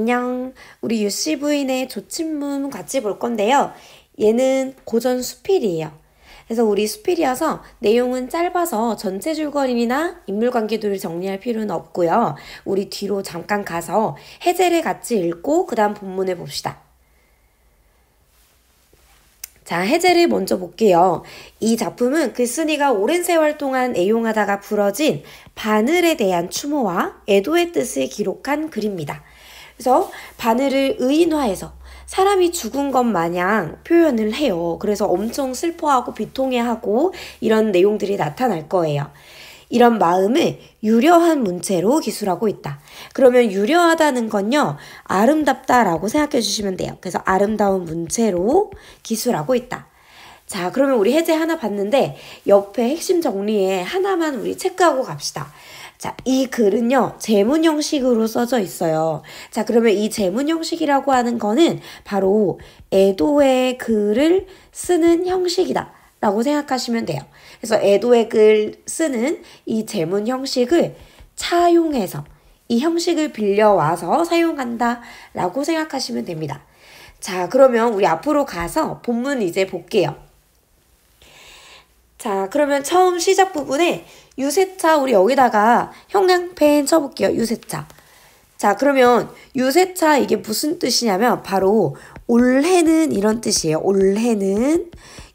안녕. 우리 유씨 부인의 조친문 같이 볼 건데요. 얘는 고전 수필이에요. 그래서 우리 수필이어서 내용은 짧아서 전체 줄거리나 인물관계들을 정리할 필요는 없고요. 우리 뒤로 잠깐 가서 해제를 같이 읽고 그 다음 본문을 봅시다. 자, 해제를 먼저 볼게요. 이 작품은 글쓴이가 오랜 세월 동안 애용하다가 부러진 바늘에 대한 추모와 애도의 뜻을 기록한 글입니다. 그래서 바늘을 의인화해서 사람이 죽은 것 마냥 표현을 해요. 그래서 엄청 슬퍼하고 비통해하고 이런 내용들이 나타날 거예요. 이런 마음을 유려한 문체로 기술하고 있다. 그러면 유려하다는 건요, 아름답다라고 생각해 주시면 돼요. 그래서 아름다운 문체로 기술하고 있다. 자, 그러면 우리 해제 하나 봤는데 옆에 핵심 정리에 하나만 우리 체크하고 갑시다. 자, 이 글은요, 제문 형식으로 써져 있어요. 자, 그러면 이 제문 형식이라고 하는 거는 바로 애도의 글을 쓰는 형식이다 라고 생각하시면 돼요. 그래서 애도의 글 쓰는 이 제문 형식을 차용해서 이 형식을 빌려와서 사용한다 라고 생각하시면 됩니다. 자, 그러면 우리 앞으로 가서 본문 이제 볼게요. 자, 그러면 처음 시작 부분에 유세차 우리 여기다가 형광펜 쳐볼게요. 유세차. 자, 그러면 유세차 이게 무슨 뜻이냐면 바로 올해는 이런 뜻이에요. 올해는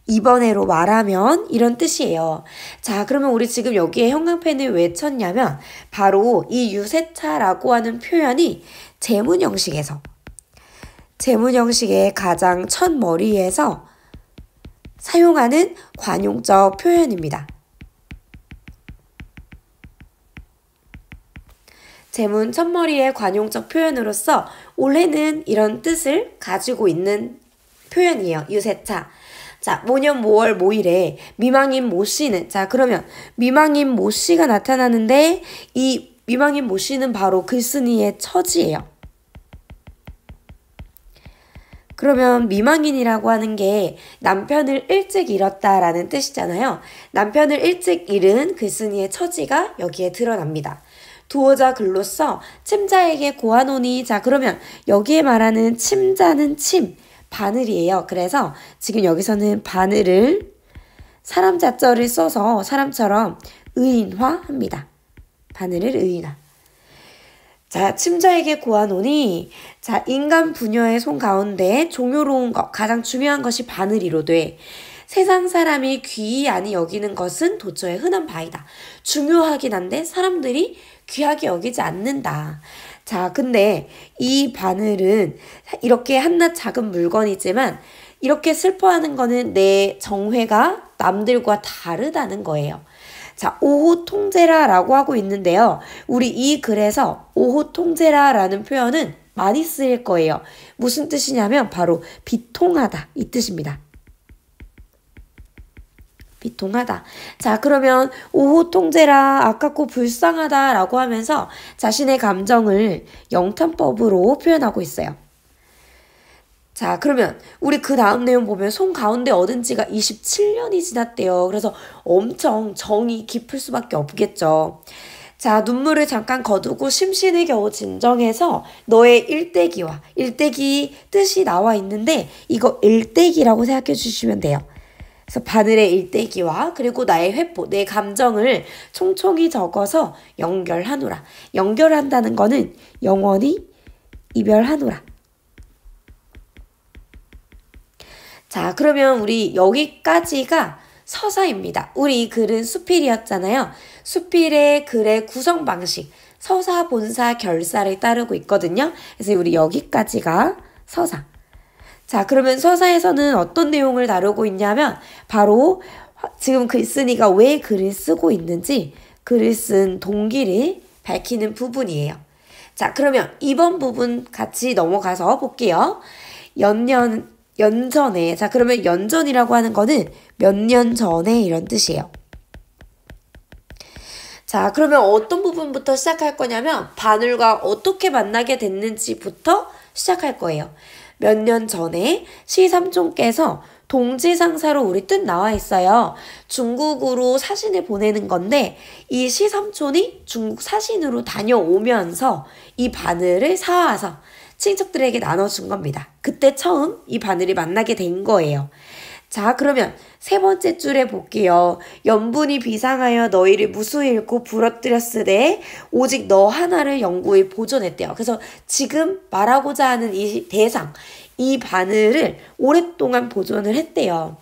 이번 해로 말하면 이런 뜻이에요. 자, 그러면 우리 지금 여기에 형광펜을 왜 쳤냐면 바로 이 유세차라고 하는 표현이 제문 형식의 가장 첫 머리에서 사용하는 관용적 표현입니다. 제문 첫머리의 관용적 표현으로서 올해는 이런 뜻을 가지고 있는 표현이에요. 유세차. 자, 모년 모월 모일에 미망인 모씨는, 자, 그러면 미망인 모씨가 나타나는데 이 미망인 모씨는 바로 글쓴이의 처지예요. 그러면 미망인이라고 하는 게 남편을 일찍 잃었다라는 뜻이잖아요. 남편을 일찍 잃은 글쓴이의 처지가 여기에 드러납니다. 두어자 글로써 침자에게 고하노니, 자, 그러면 여기에 말하는 침자는 바늘이에요. 그래서 지금 여기서는 바늘을 사람 자자를 써서 사람처럼 의인화합니다. 바늘을 의인화. 자, 침자에게 고하노니, 자, 인간 부녀의 손 가운데 종요로운 것, 가장 중요한 것이 바늘이로되 세상 사람이 귀히 아니 여기는 것은 도처에 흔한 바이다. 중요하긴 한데 사람들이 귀하게 여기지 않는다. 자, 근데 이 바늘은 이렇게 한낱 작은 물건이지만 이렇게 슬퍼하는 거는 내 정회가 남들과 다르다는 거예요. 자, 오호통제라라고 하고 있는데요. 우리 이 글에서 오호통제라라는 표현은 많이 쓰일 거예요. 무슨 뜻이냐면 바로 비통하다 이 뜻입니다. 비통하다. 자, 그러면 오호통제라 아깝고 불쌍하다라고 하면서 자신의 감정을 영탄법으로 표현하고 있어요. 자, 그러면 우리 그 다음 내용 보면 손 가운데 얻은 지가 27년이 지났대요. 그래서 엄청 정이 깊을 수밖에 없겠죠. 자, 눈물을 잠깐 거두고 심신을 겨우 진정해서 너의 일대기 뜻이 나와 있는데 이거 일대기라고 생각해 주시면 돼요. 그래서 바늘의 일대기와 그리고 나의 회포, 내 감정을 총총히 적어서 연결하노라. 연결한다는 거는 영원히 이별하노라. 자, 그러면 우리 여기까지가 서사입니다. 우리 이 글은 수필이었잖아요. 수필의 글의 구성 방식, 서사, 본사, 결사를 따르고 있거든요. 그래서 우리 여기까지가 서사. 자, 그러면 서사에서는 어떤 내용을 다루고 있냐면 바로 지금 글쓴이가 왜 글을 쓰고 있는지 글을 쓴 동기를 밝히는 부분이에요. 자, 그러면 이번 부분 같이 넘어가서 볼게요. 연전에, 자, 그러면 연전이라고 하는 거는 몇 년 전에 이런 뜻이에요. 자, 그러면 어떤 부분부터 시작할 거냐면 바늘과 어떻게 만나게 됐는지부터 시작할 거예요. 몇 년 전에 시삼촌께서 동지상사로 우리 뜻 나와 있어요. 중국으로 사신을 보내는 건데 이 시삼촌이 중국 사신으로 다녀오면서 이 바늘을 사와서 친척들에게 나눠준 겁니다. 그때 처음 이 바늘이 만나게 된 거예요. 자, 그러면 세 번째 줄에 볼게요. 염분이 비상하여 너희를 무수히 잃고 부러뜨렸으되 오직 너 하나를 영구히 보존했대요. 그래서 지금 말하고자 하는 이 대상, 이 바늘을 오랫동안 보존을 했대요.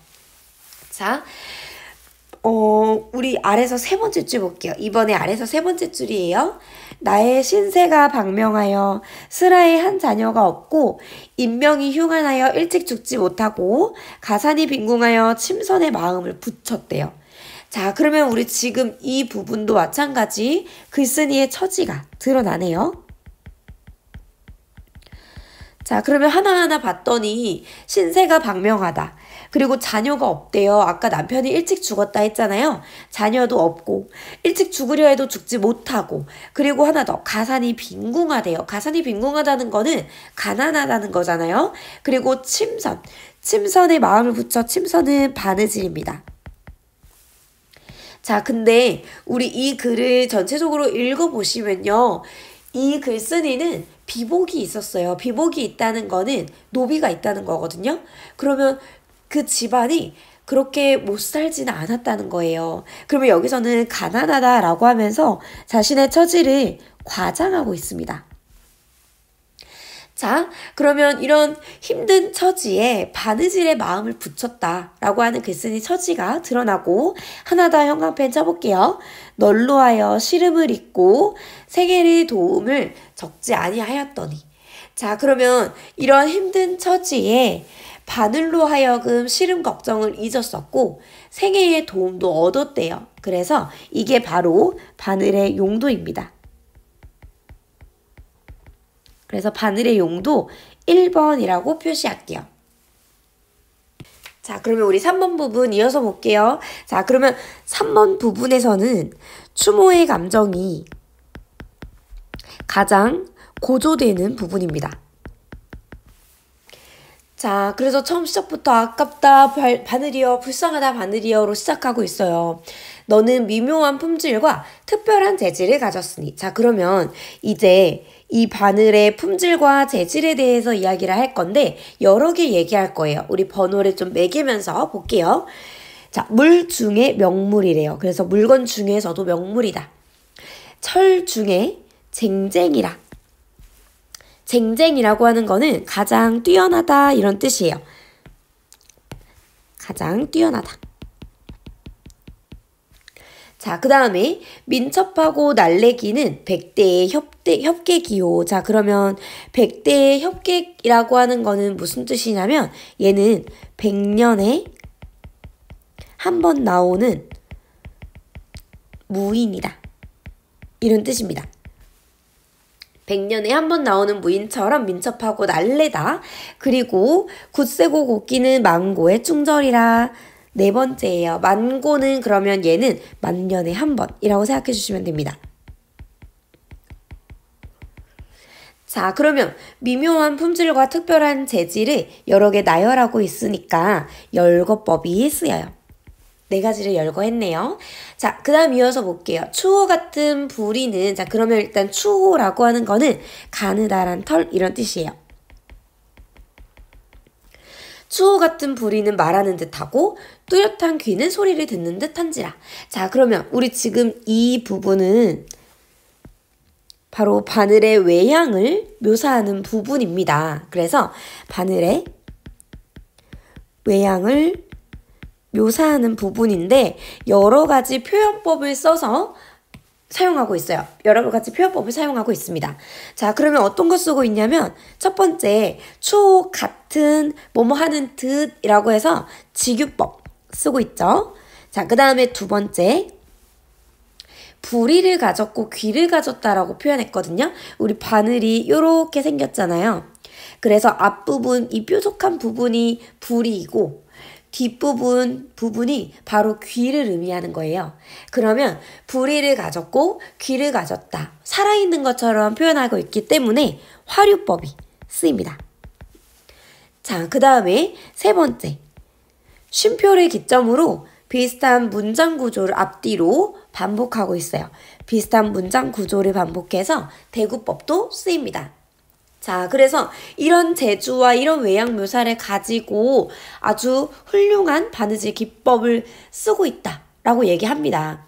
자, 우리 아래서 세 번째 줄 볼게요. 이번에 아래서 세 번째 줄이에요. 나의 신세가 방명하여 스라의 한 자녀가 없고 인명이 흉안하여 일찍 죽지 못하고 가산이 빈궁하여 침선의 마음을 붙였대요. 자, 그러면 우리 지금 이 부분도 마찬가지 글쓴이의 처지가 드러나네요. 자, 그러면 하나하나 봤더니 신세가 방명하다. 그리고 자녀가 없대요. 아까 남편이 일찍 죽었다 했잖아요. 자녀도 없고 일찍 죽으려 해도 죽지 못하고 그리고 하나 더 가산이 빈궁하대요. 가산이 빈궁하다는 거는 가난하다는 거잖아요. 그리고 침선. 침선에 마음을 붙여 침선은 바느질입니다. 자, 근데 우리 이 글을 전체적으로 읽어보시면요. 이 글쓴이는 비복이 있었어요. 비복이 있다는 거는 노비가 있다는 거거든요. 그러면 그 집안이 그렇게 못 살지는 않았다는 거예요. 그러면 여기서는 가난하다라고 하면서 자신의 처지를 과장하고 있습니다. 자, 그러면 이런 힘든 처지에 바느질의 마음을 붙였다라고 하는 글쓴이 처지가 드러나고 하나 더 형광펜 쳐볼게요. 널로 하여 시름을 잊고 생애의 도움을 적지 아니하였더니. 자, 그러면 이런 힘든 처지에 바늘로 하여금 시름 걱정을 잊었었고 생애의 도움도 얻었대요. 그래서 이게 바로 바늘의 용도입니다. 그래서 바늘의 용도 1번이라고 표시할게요. 자, 그러면 우리 3번 부분 이어서 볼게요. 자, 그러면 3번 부분에서는 추모의 감정이 가장 고조되는 부분입니다. 자, 그래서 처음 시작부터 아깝다, 바늘이여, 불쌍하다, 바늘이여로 시작하고 있어요. 너는 미묘한 품질과 특별한 재질을 가졌으니. 자, 그러면 이제 이 바늘의 품질과 재질에 대해서 이야기를 할 건데 여러 개 얘기할 거예요. 우리 번호를 좀 매기면서 볼게요. 자, 물 중에 명물이래요. 그래서 물건 중에서도 명물이다. 철 중에 쟁쟁이라. 쟁쟁이라고 하는 거는 가장 뛰어나다 이런 뜻이에요. 가장 뛰어나다. 자, 그 다음에 민첩하고 날래기는 백대의 협객이요. 자, 그러면 백대의 협객이라고 하는 거는 무슨 뜻이냐면 얘는 100년에 한 번 나오는 무인이다. 이런 뜻입니다. 100년에 한 번 나오는 무인처럼 민첩하고 날래다. 그리고 굳세고 곱기는 만고의 충절이라. 네 번째예요. 만고는 그러면 얘는 만년에 한 번이라고 생각해 주시면 됩니다. 자, 그러면 미묘한 품질과 특별한 재질을 여러 개 나열하고 있으니까 열거법이 쓰여요. 네 가지를 열거했네요. 자, 그 다음 이어서 볼게요. 추호 같은 부리는, 자, 그러면 일단 추호라고 하는 거는 가느다란 털 이런 뜻이에요. 추호 같은 부리는 말하는 듯하고 뚜렷한 귀는 소리를 듣는 듯한지라. 자, 그러면 우리 지금 이 부분은 바로 바늘의 외양을 묘사하는 부분입니다. 그래서 바늘의 외양을 묘사하는 부분인데 여러 가지 표현법을 써서 사용하고 있어요. 여러 가지 표현법을 사용하고 있습니다. 자, 그러면 어떤 거 쓰고 있냐면 첫 번째 추호 같은 뭐뭐 하는 듯이라고 해서 직유법 쓰고 있죠. 자, 그 다음에 두 번째 부리를 가졌고 귀를 가졌다라고 표현했거든요. 우리 바늘이 이렇게 생겼잖아요. 그래서 앞부분 이 뾰족한 부분이 부리이고 뒷부분이 바로 귀를 의미하는 거예요. 그러면 부리를 가졌고 귀를 가졌다. 살아있는 것처럼 표현하고 있기 때문에 화류법이 쓰입니다. 자, 그 다음에 세 번째. 쉼표를 기점으로 비슷한 문장 구조를 앞뒤로 반복하고 있어요. 비슷한 문장 구조를 반복해서 대구법도 쓰입니다. 자, 그래서 이런 재주와 이런 외양 묘사를 가지고 아주 훌륭한 바느질 기법을 쓰고 있다라고 얘기합니다.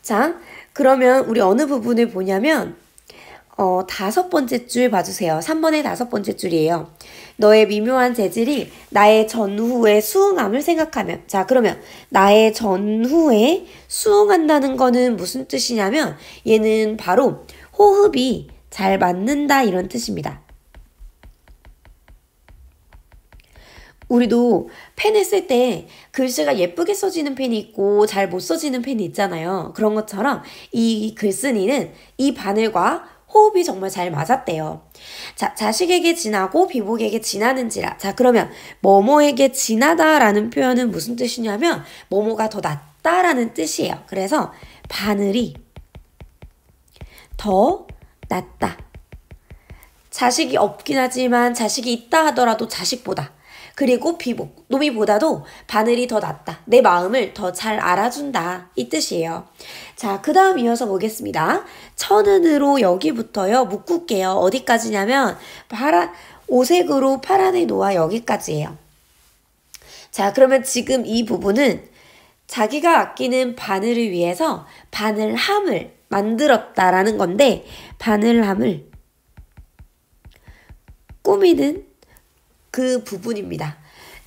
자, 그러면 우리 어느 부분을 보냐면 5번째 줄 봐주세요. 3번의 5번째 줄이에요. 너의 미묘한 재질이 나의 전후의 수응함을 생각하면. 자, 그러면 나의 전후에 수응한다는 거는 무슨 뜻이냐면 얘는 바로 호흡이 잘 맞는다 이런 뜻입니다. 우리도 펜을 쓸 때 글씨가 예쁘게 써지는 펜이 있고 잘 못 써지는 펜이 있잖아요. 그런 것처럼 이 글쓴이는 이 바늘과 호흡이 정말 잘 맞았대요. 자, 자식에게 지나고 비복에게 지나는지라. 자, 그러면 뭐뭐에게 지나다라는 표현은 무슨 뜻이냐면 뭐뭐가 더 낫다라는 뜻이에요. 그래서 바늘이 더 낫다. 자식이 없긴 하지만 자식이 있다 하더라도 자식보다. 그리고 비복, 노비보다도 바늘이 더 낫다. 내 마음을 더 잘 알아준다. 이 뜻이에요. 자, 그 다음 이어서 보겠습니다. 천은으로 여기부터요. 묶을게요. 어디까지냐면 오색으로 파란의 노아 여기까지예요. 자, 그러면 지금 이 부분은 자기가 아끼는 바늘을 위해서 바늘함을 만들었다라는 건데 바늘함을 꾸미는 그 부분입니다.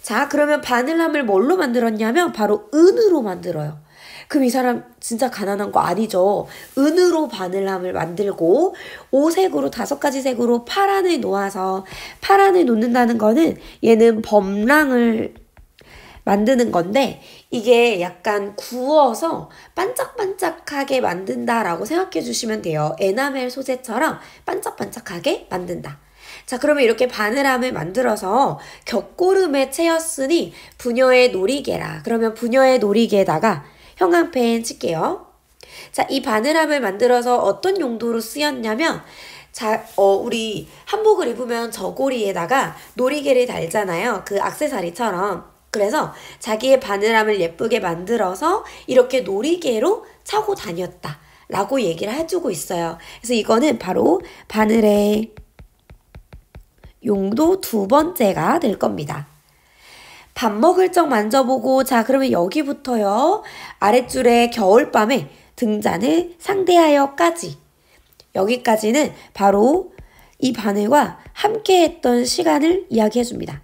자, 그러면 바늘함을 뭘로 만들었냐면 바로 은으로 만들어요. 그럼 이 사람 진짜 가난한 거 아니죠? 은으로 바늘함을 만들고 오색으로 5가지 색으로 파란을 놓아서 파란을 놓는다는 거는 얘는 범랑을 만드는 건데 이게 약간 구워서 반짝반짝하게 만든다라고 생각해 주시면 돼요. 에나멜 소재처럼 반짝반짝하게 만든다. 자, 그러면 이렇게 바늘함을 만들어서 겹고름에 채였으니 부녀의 놀이개라. 그러면 부녀의 놀이개에다가 형광펜 칠게요. 자, 이 바늘함을 만들어서 어떤 용도로 쓰였냐면 자, 우리 한복을 입으면 저고리에다가 놀이개를 달잖아요. 그 액세서리처럼. 그래서 자기의 바늘함을 예쁘게 만들어서 이렇게 놀이개로 차고 다녔다 라고 얘기를 해주고 있어요. 그래서 이거는 바로 바늘의 용도 2번째가 될 겁니다. 밥 먹을 적 만져보고 자, 그러면 여기부터요. 아랫줄에 겨울밤에 등잔을 상대하여까지 여기까지는 바로 이 바늘과 함께 했던 시간을 이야기해 줍니다.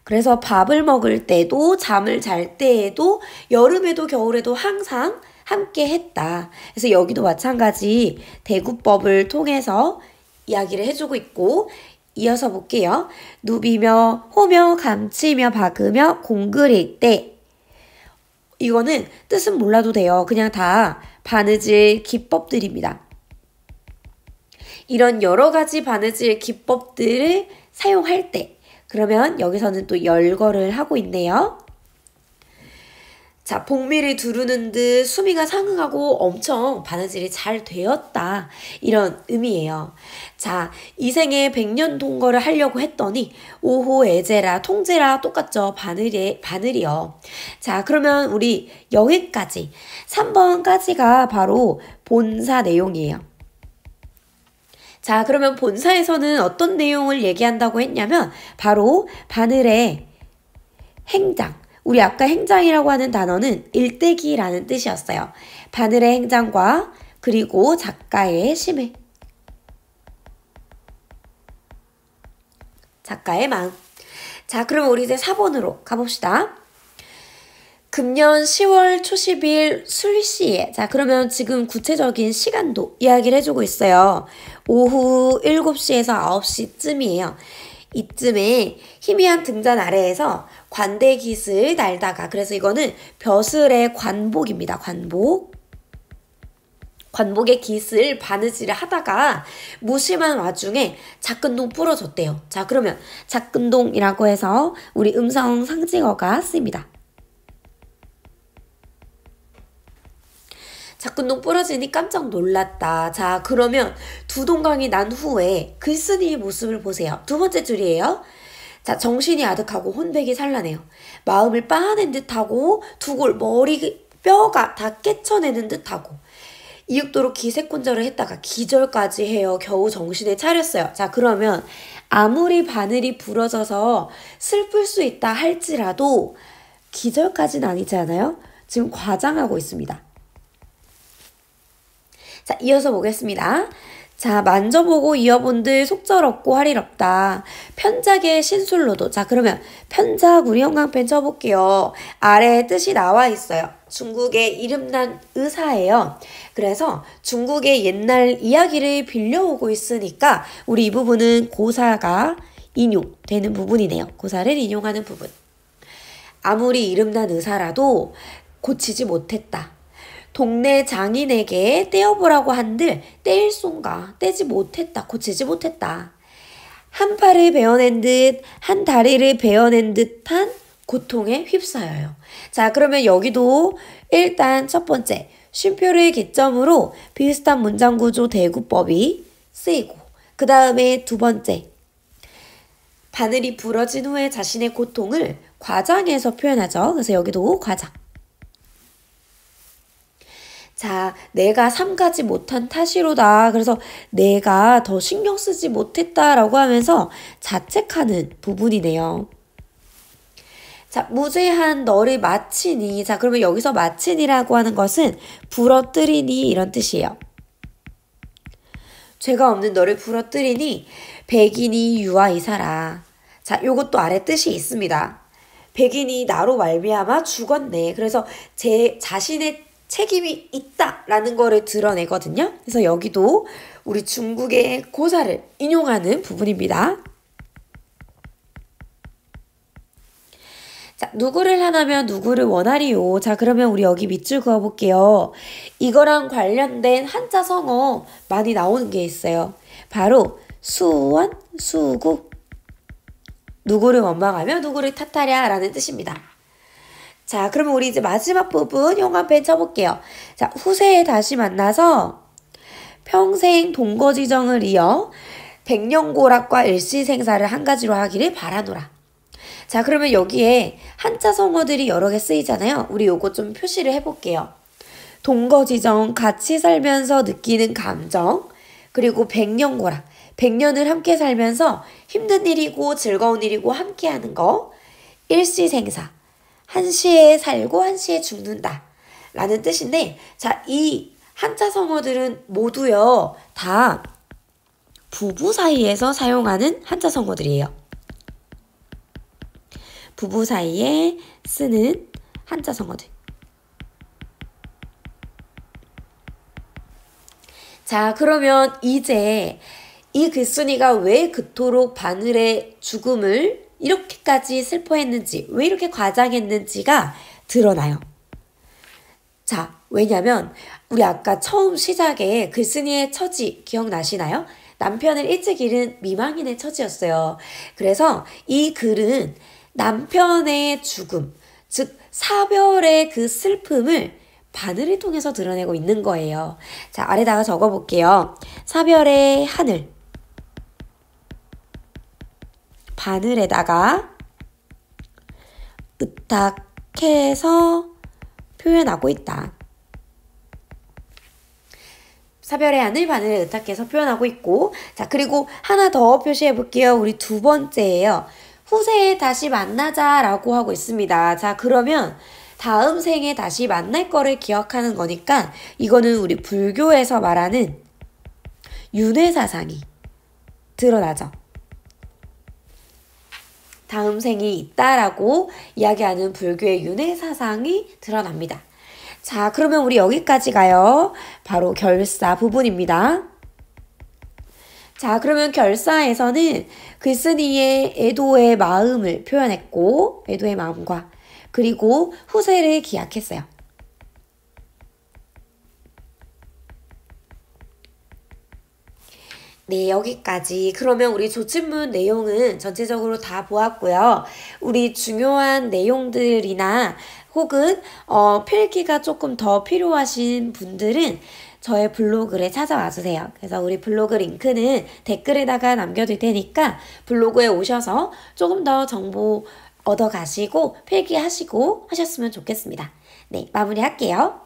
그래서 밥을 먹을 때도 잠을 잘 때에도 여름에도 겨울에도 항상 함께 했다. 그래서 여기도 마찬가지 대구법을 통해서 이야기를 해주고 있고 이어서 볼게요. 누비며 호며 감치며 박으며 공그릴 때 이거는 뜻은 몰라도 돼요. 그냥 다 바느질 기법들입니다. 이런 여러 가지 바느질 기법들을 사용할 때 그러면 여기서는 또 열거를 하고 있네요. 자, 복미를 두르는 듯 수미가 상응하고 엄청 바느질이 잘 되었다. 이런 의미예요. 자, 이 생에 100년 동거를 하려고 했더니 오호애제라 통제라 똑같죠. 바늘이요. 자, 그러면 우리 여기까지 3번까지가 바로 본사 내용이에요. 자, 그러면 본사에서는 어떤 내용을 얘기한다고 했냐면 바로 바늘의 행장. 우리 아까 행장이라고 하는 단어는 일대기라는 뜻이었어요. 바늘의 행장과 그리고 작가의 심을. 작가의 마음. 자, 그럼 우리 이제 4번으로 가봅시다. 금년 10월 초십일 술시에 자, 그러면 지금 구체적인 시간도 이야기를 해주고 있어요. 오후 7시에서 9시쯤이에요. 이쯤에 희미한 등잔 아래에서 관대깃을 날다가 그래서 이거는 벼슬의 관복입니다. 관복의 깃을 바느질을 하다가 무심한 와중에 작근동 부러졌대요. 자, 그러면 작근동이라고 해서 우리 음성 상징어가 쓰입니다. 작근동 부러지니 깜짝 놀랐다. 자, 그러면 두 동강이 난 후에 글쓴이의 모습을 보세요. 2번째 줄이에요. 자, 정신이 아득하고 혼백이 산란해요. 마음을 빻아낸 듯하고 두골 머리 뼈가 다 깨쳐내는 듯하고 이윽도로 기색혼절을 했다가 기절까지 해요. 겨우 정신을 차렸어요. 자, 그러면 아무리 바늘이 부러져서 슬플 수 있다 할지라도 기절까지는 아니지 않아요? 지금 과장하고 있습니다. 자, 이어서 보겠습니다. 자, 만져보고 이어본들 속절없고 할일없다. 편작의 신술로도. 자, 그러면 편작 우리 형광펜 쳐볼게요. 아래에 뜻이 나와 있어요. 중국의 이름난 의사예요. 그래서 중국의 옛날 이야기를 빌려오고 있으니까 우리 이 부분은 고사가 인용되는 부분이네요. 고사를 인용하는 부분. 아무리 이름난 의사라도 고치지 못했다. 동네 장인에게 떼어보라고 한들 떼일 손가 떼지 못했다. 고치지 못했다. 한 팔을 베어낸 듯 한 다리를 베어낸 듯한 고통에 휩싸여요. 자, 그러면 여기도 일단 첫 번째 쉼표를 기점으로 비슷한 문장 구조 대구법이 쓰이고, 그 다음에 두 번째 바늘이 부러진 후에 자신의 고통을 과장해서 표현하죠. 그래서 여기도 과장. 자, 내가 삼가지 못한 탓이로다. 그래서 내가 더 신경 쓰지 못했다라고 하면서 자책하는 부분이네요. 자, 무죄한 너를 마치니. 자, 그러면 여기서 마치니라고 하는 것은 부러뜨리니 이런 뜻이에요. 죄가 없는 너를 부러뜨리니 백인이 유아이사라. 자, 요것도 아래 뜻이 있습니다. 백인이 나로 말미암아 죽었네. 그래서 제 자신의 책임이 있다라는 거를 드러내거든요. 그래서 여기도 우리 중국의 고사를 인용하는 부분입니다. 자, 누구를 하나면 누구를 원하리요. 자, 그러면 우리 여기 밑줄 그어볼게요. 이거랑 관련된 한자 성어 많이 나오는 게 있어요. 바로 수원, 수구. 누구를 원망하며 누구를 탓하랴 라는 뜻입니다. 자, 그러면 우리 이제 마지막 부분 형광펜 쳐볼게요. 자, 후세에 다시 만나서 평생 동거지정을 이어 백년고락과 일시생사를 한 가지로 하기를 바라노라. 자, 그러면 여기에 한자 성어들이 여러 개 쓰이잖아요. 우리 요거 좀 표시를 해볼게요. 동거지정, 같이 살면서 느끼는 감정, 그리고 백년고락, 100년을 함께 살면서 힘든 일이고 즐거운 일이고 함께 하는 거, 일시생사, 한시에 살고 한시에 죽는다 라는 뜻인데, 자, 이 한자 성어들은 모두요 다 부부 사이에서 사용하는 한자 성어들이에요. 부부 사이에 쓰는 한자 성어들. 자, 그러면 이제 이 글쓴이가 왜 그토록 바늘의 죽음을 이렇게까지 슬퍼했는지, 왜 이렇게 과장했는지가 드러나요. 자, 왜냐면 우리 아까 처음 시작에 글쓴이의 처지 기억나시나요? 남편을 일찍 잃은 미망인의 처지였어요. 그래서 이 글은 남편의 죽음, 즉 사별의 그 슬픔을 바늘을 통해서 드러내고 있는 거예요. 자, 아래다가 적어볼게요. 사별의 하늘, 바늘에다가 의탁해서 표현하고 있다. 사별의 하늘, 바늘에 의탁해서 표현하고 있고, 자, 그리고 하나 더 표시해 볼게요. 우리 두 번째예요. 후세에 다시 만나자라고 하고 있습니다. 자, 그러면 다음 생에 다시 만날 거를 기억하는 거니까 이거는 우리 불교에서 말하는 윤회사상이 드러나죠. 다음 생이 있다라고 이야기하는 불교의 윤회사상이 드러납니다. 자, 그러면 우리 여기까지 가요. 바로 결사 부분입니다. 자, 그러면 결사에서는 글쓴이의 애도의 마음을 표현했고, 애도의 마음과 그리고 후세를 기약했어요. 네, 여기까지. 그러면 우리 조친문 내용은 전체적으로 다 보았고요. 우리 중요한 내용들이나 혹은 필기가 조금 더 필요하신 분들은 저의 블로그를 찾아와 주세요. 그래서 우리 블로그 링크는 댓글에다가 남겨둘 테니까 블로그에 오셔서 조금 더 정보 얻어가시고 필기하시고 하셨으면 좋겠습니다. 네, 마무리할게요.